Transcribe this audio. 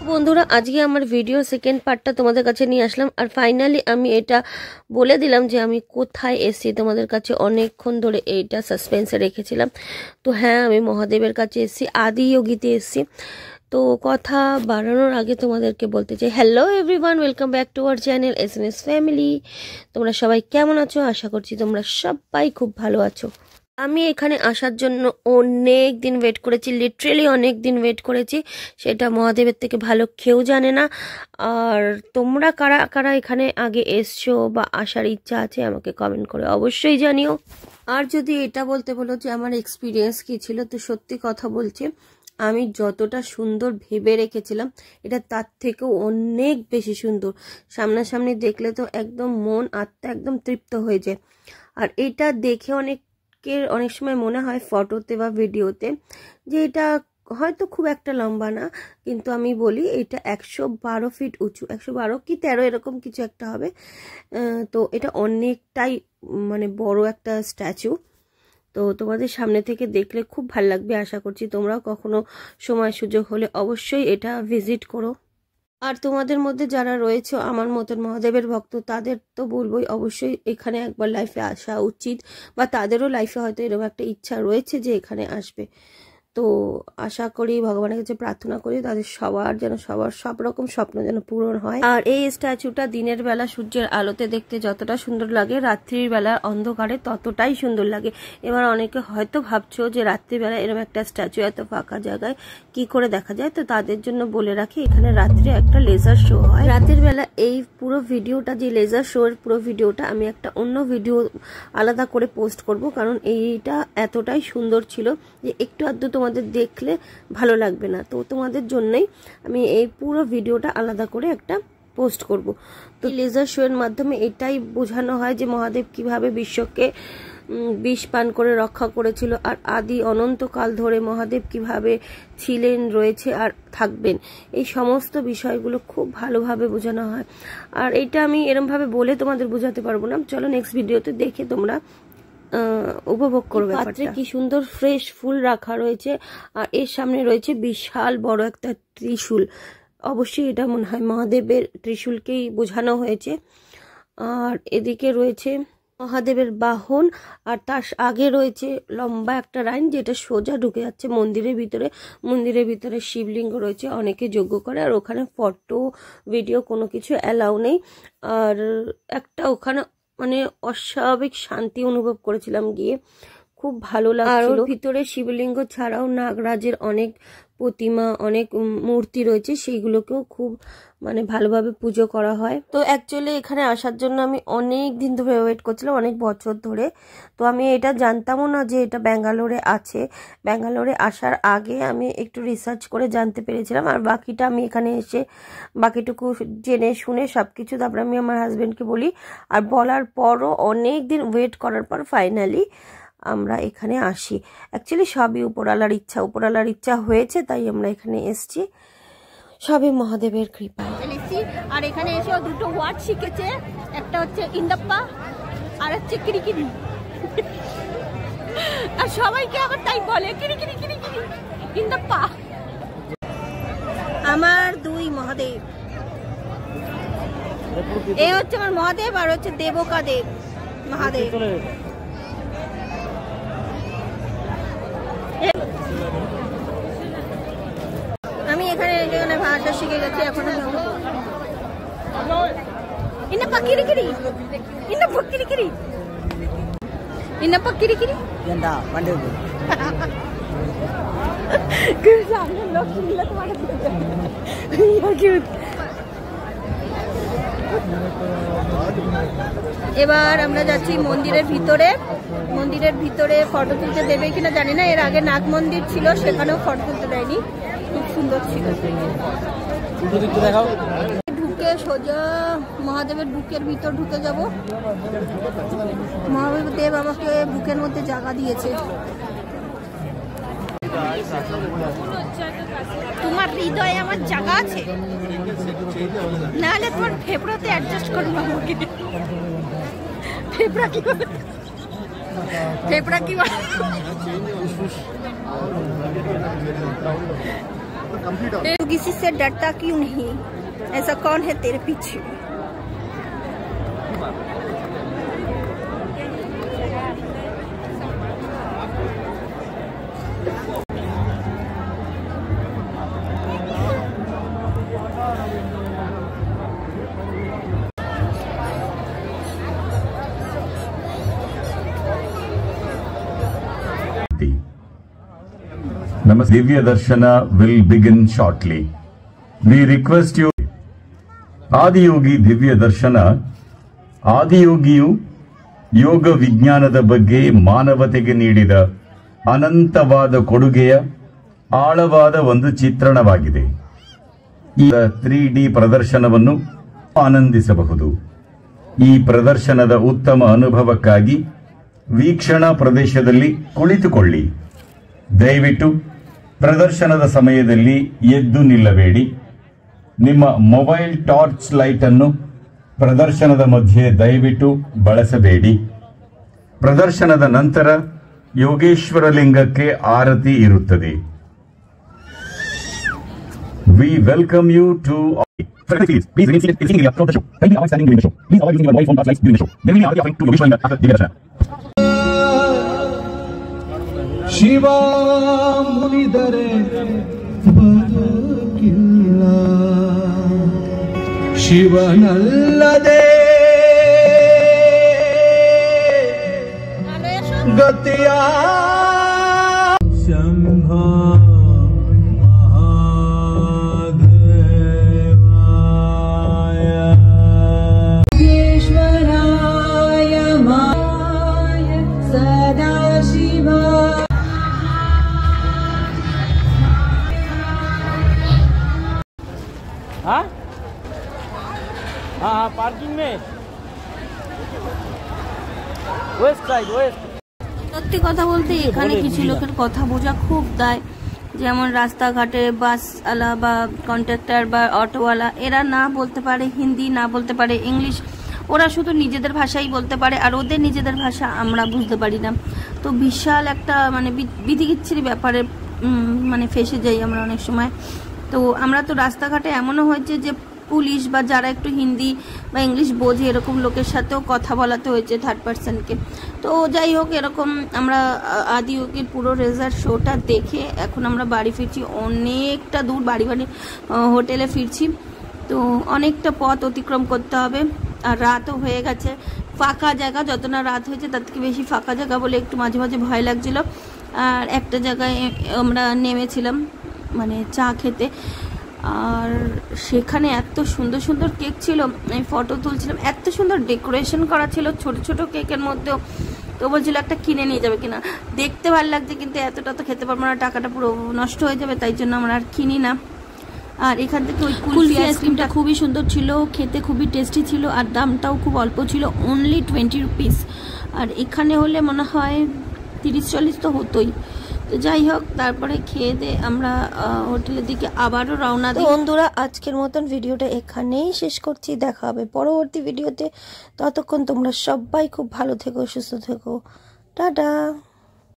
বন্ধুরা আজকে আমার ভিডিও সেকেন্ড পার্টটা তোমাদের কাছে নিয়ে আসলাম। আর ফাইনালি আমি এটা বলে দিলাম যে আমি কোথায় এসেছি। তোমাদের কাছে অনেকক্ষণ ধরে এইটা সাসপেন্সে রেখেছিলাম। তো হ্যাঁ, আমি মহাদেবের কাছে এসেছি, আদিযোগীতে এসেছি। তো কথা বাড়ানোর আগে তোমাদেরকে বলতে চাই, hello everyone, welcome back to our channel SNS family. তোমরা সবাই কেমন আছো? আশা করছি তোমরা সবাই খুব ভালো আছো। আমি এখানে আসার জন্য অনেক দিন ওয়েট করেছি, লিটারেলি অনেক দিন ওয়েট করেছি। সেটা মহাদেবের থেকে ভালো কেউ জানে না। আর তোমরা কারা কারা এখানে আগে এসছো বা আসার ইচ্ছা আছে আমাকে কমেন্ট করে অবশ্যই জানিও। আর যদি এটা বলতে বলো যে আমার এক্সপিরিয়েন্স কী ছিল, তো সত্যি কথা বলছি, আমি যতটা সুন্দর ভেবে রেখেছিলাম এটা তার থেকেও অনেক বেশি সুন্দর। সামনাসামনি দেখলে তো একদম মন আত্মা একদম তৃপ্ত হয়ে যায়। আর এটা দেখে অনেক সময় মনে হয় ফটোতে বা ভিডিওতে যে এটা হয়তো খুব একটা লম্বা না, কিন্তু আমি বলি এটা 112 ফিট উঁচু, 112 কি 13 এরকম কিছু একটা হবে। তো এটা অনেকটাই মানে বড় একটা স্ট্যাচু। তো তোমাদের সামনে থেকে দেখলে খুব ভালো লাগবে। আশা করছি তোমরাও কখনো সময় সুযোগ হলে অবশ্যই এটা ভিজিট করো। আর তোমাদের মধ্যে যারা রয়েছে আমার মতন মহাদেবের ভক্ত, তাদের তো বলবোই অবশ্যই এখানে একবার লাইফে আসা উচিত, বা তাদেরও লাইফে হয়তো এরকম একটা ইচ্ছা রয়েছে যে এখানে আসবে। তো আশা করি, ভগবানের কাছে প্রার্থনা করি তাদের সবার যেন সব রকম স্বপ্ন যেন পূরণ হয়। আর এই স্ট্যাচুটা দিনের বেলা সূর্যের আলোতে দেখতে যতটা সুন্দর লাগে, রাত্রির বেলা অন্ধকারে ততটাই সুন্দর লাগে। এবার অনেকে হয়তো ভাবছো যে রাত্রিবেলা এরকম একটা স্ট্যাচু এত ফাঁকা জায়গায় কি করে দেখা যায়, তো তাদের জন্য বলে রাখি এখানে রাত্রে একটা লেজার শো হয়। রাতের বেলা এই পুরো ভিডিওটা, যে লেজার শো এর পুরো ভিডিওটা আমি একটা অন্য ভিডিও আলাদা করে পোস্ট করব, কারণ এইটা এতটাই সুন্দর ছিল যে একটু আধটু তোমাদের দেখলে ভালো লাগবে না। তো তোমাদের জন্যই আমি এই পুরো ভিডিওটা আলাদা করে একটা পোস্ট করব। তো লেজার শো এর মাধ্যমে এটাই বোঝানো হয় যে মহাদেব কিভাবে বিশ্বকে বিষ পান করে রক্ষা করেছিল, আর আদি অনন্তকাল ধরে মহাদেব কিভাবে ছিলেন, রয়েছে আর থাকবেন, এই সমস্ত বিষয়গুলো খুব ভালোভাবে বোঝানো হয়। আর এটা আমি এরমভাবে বলে তোমাদের বোঝাতে পারবো না। চলো নেক্সট ভিডিওতে দেখে তোমরা উপভোগ করবে। পাত্রে কি সুন্দর ফ্রেশ ফুল রাখা রয়েছে, আর এর সামনে রয়েছে বিশাল বড় একটা ত্রিশূল। অবশ্যই এটা মনে হয় মহাদেবের ত্রিশূলকেই বোঝানো হয়েছে। আর এদিকে রয়েছে মহাদেবের বাহন, আর তার আগে রয়েছে লম্বা একটা লাইন যেটা সোজা ঢুকে যাচ্ছে মন্দিরের ভিতরে। মন্দিরের ভিতরে শিবলিঙ্গ রয়েছে, অনেকে যজ্ঞ করে, আর ওখানে ফটো ভিডিও কোনো কিছু অ্যালাউ নেই। আর একটা ওখানে মানে অস্বাভাবিক শান্তি অনুভব করেছিলাম গিয়ে, খুব ভালো লাগছিল। আর ভিতরে শিবলিঙ্গ ছাড়াও নাগরাজের অনেক প্রতিমা, অনেক মূর্তি রয়েছে, সেইগুলোকেও খুব মানে ভালোভাবে পুজো করা হয়। তো অ্যাকচুয়ালি এখানে আসার জন্য আমি অনেক দিন ধরে ওয়েট করছিলাম, অনেক বছর ধরে। তো আমি এটা জানতামও না যে এটা ব্যাঙ্গালোরে আছে। ব্যাঙ্গালোরে আসার আগে আমি একটু রিসার্চ করে জানতে পেরেছিলাম, আর বাকিটা আমি এখানে এসে বাকিটুকু জেনে শুনে সব কিছু তারপরে আমি আমার হাজব্যান্ডকে বলি। আর বলার পরও অনেক দিন ওয়েট করার পর ফাইনালি আমরা এখানে আসি। অ্যাকচুয়ালি সবই উপরওয়ালার ইচ্ছা হয়েছে, তাই আমরা এখানে এসছি, সবই মহাদেবের কৃপা। আর এখানে এসেও দুটো ওয়ার্ড শিখেছে, একটা হচ্ছে ইন্দাপ্পা আর হচ্ছে কিরিকিরি। আর সবাইকে আবার তাই বলে কিরিকিরি কিরিকিরি ইন্দাপ্পা। আমার দুই মহাদেব, এই হচ্ছে আমার মহাদেব আর হচ্ছে দেবকা দেব মহাদেব। আমি এখানে ভাষা শিখে গেছি, এখন ইন্দাপ্পা কিরিকিরি ইন্দাপ্পা কিরিকিরি ইন্দাপ্পা কিরিকিরি এবার আমরা যাচ্ছি মন্দিরের ভিতরে। মন্দিরের ভিতরে ফটো তুলতে দেবে কিনা জানি না, এর আগে নাগ মন্দির ছিল, সেখানেও ফটো তুলতে দেয়নি, খুব সুন্দর ছিল। ঢুকে সোজা মহাদেবের বুকের ভিতর ঢুকে যাব। মহাদেব আমাকে বুকের মধ্যে জায়গা দিয়েছে। তোমার হৃদয়ে আমার জায়গা আছে, নাহলে তোমার ফেফড়াতে অ্যাডজাস্ট করবো আমাকে। ফেফড়া কি तू किसी से डरता क्यों नहीं? ऐसा कौन है तेरे पीछे? Namaste. Divya Darshana will begin shortly. We request you. Adiyogi ದಿವ್ಯ ದರ್ಶನ. ಆದಿಯೋಗಿಯು ಯೋಗ ವಿಜ್ಞಾನದ ಬಗ್ಗೆ ಮಾನವತೆಗೆ ನೀಡಿದ ಅನಂತವಾದ ಕೊಡುಗೆಯ ಆಳವಾದ ಒಂದು ಚಿತ್ರಣವಾಗಿದೆ. ಈ 3D ಪ್ರದರ್ಶನವನ್ನು ಆನಂದಿಸಬಹುದು. ಈ ಪ್ರದರ್ಶನದ ಉತ್ತಮ ಅನುಭವಕ್ಕಾಗಿ ವೀಕ್ಷಣಾ ಪ್ರದೇಶದಲ್ಲಿ ಕುಳಿತುಕೊಳ್ಳಿ. ದಯವಿಟ್ಟು ಪ್ರದರ್ಶನದ ಸಮಯದಲ್ಲಿ ಎದ್ದು ನಿಲ್ಲಬೇಡಿ. ನಿಮ್ಮ ಮೊಬೈಲ್ ಟಾರ್ಚ್ ಲೈಟ್ ಅನ್ನು ಪ್ರದರ್ಶನದ ಮಧ್ಯೆ ದಯವಿಟ್ಟು ಬಳಸಬೇಡಿ. ಪ್ರದರ್ಶನದ ನಂತರ ಯೋಗೇಶ್ವರ ಲಿಂಗಕ್ಕೆ ಆರತಿ ಇರುತ್ತದೆ. We welcome you to please remain seated in the front of the show. Kindly avoid standing during the show. Please avoid using your mobile phone torch lights during the show. There will be offering to Yogeshwara Linga after Divya Darshana. Shiva ಮುನಿದರೆ ಬದುಕಿಲ್ಲ, ಶಿವನಲ್ಲದೆ ಗತಿಯ ಶಂಭ ಮಹಾದೇವಾಯ ಈಶ್ವರಾಯ ಮಾಯ ಸದಾಶಿವ. हाँ हाँ parking में West side West. সত্যি কথা বলতে এখানে কিছু লোকের কথা বোঝা খুব দায়, যেমন রাস্তাঘাটে বাসওয়ালা বা কন্ট্রাক্টর বা অটোওয়ালা, এরা না বলতে পারে হিন্দি, না বলতে পারে ইংলিশ, ওরা শুধু নিজেদের ভাষাই বলতে পারে, আর ওদের নিজেদের ভাষা আমরা বুঝতে পারি না। তো বিশাল একটা মানে বিধিকিচ্ছিরি ব্যাপারে মানে ফেসে যাই আমরা অনেক সময়। তো আমরা তো রাস্তাঘাটে এমনও হয়েছে যে পুলিশ বা যারা একটু হিন্দি বা ইংলিশ বোঝে এরকম লোকের সাথেও কথা বলাতে হয়েছে থার্ড পার্সনকে। তো যাই হোক, এরকম আমরা আদিয়োগীর পুরো রেজাল্ট শোটা দেখে এখন আমরা বাড়ি ফিরছি। অনেকটা দূর বাড়ি হোটেলে ফিরছি, তো অনেকটা পথ অতিক্রম করতে হবে, আর রাতও হয়ে গেছে। ফাঁকা জায়গা, যত না রাত হয়েছে তার থেকে বেশি ফাঁকা জায়গা বলে একটু মাঝে মাঝে ভয় লাগছিল। আর একটা জায়গায় আমরা নেমেছিলাম মানে চা খেতে, আর সেখানে এত সুন্দর সুন্দর কেক ছিল, আমি ফটো তুলছিলাম, এত সুন্দর ডেকোরেশন করা ছিল ছোট ছোট কেকের মধ্যেও। তো বলছিল একটা কিনে নিয়ে যাবে কিনা, দেখতে ভালো লাগছে কিন্তু এতটা তো খেতে পারবো না, টাকাটা পুরো নষ্ট হয়ে যাবে, তাই জন্য আমরা আর কিনি না। আর এখান থেকে ওই কুলফি আইসক্রিমটা খুবই সুন্দর ছিল, খেতে খুবই টেস্টি ছিল, আর দামটাও খুব অল্প ছিল, অনলি 20 রুপিস। আর এখানে হলে মনে হয় 30-40 তো হতোই। তো যাই হোক, তারপরে খেয়ে দিয়ে আমরা হোটেলের দিকে আবারও রওনা দিই। বন্ধুরা, আজকের মতন ভিডিওটা এখানেই শেষ করছি, দেখা হবে পরবর্তী ভিডিওতে। ততক্ষণ তোমরা সবাই খুব ভালো থেকো, সুস্থ থেকো, টাটা।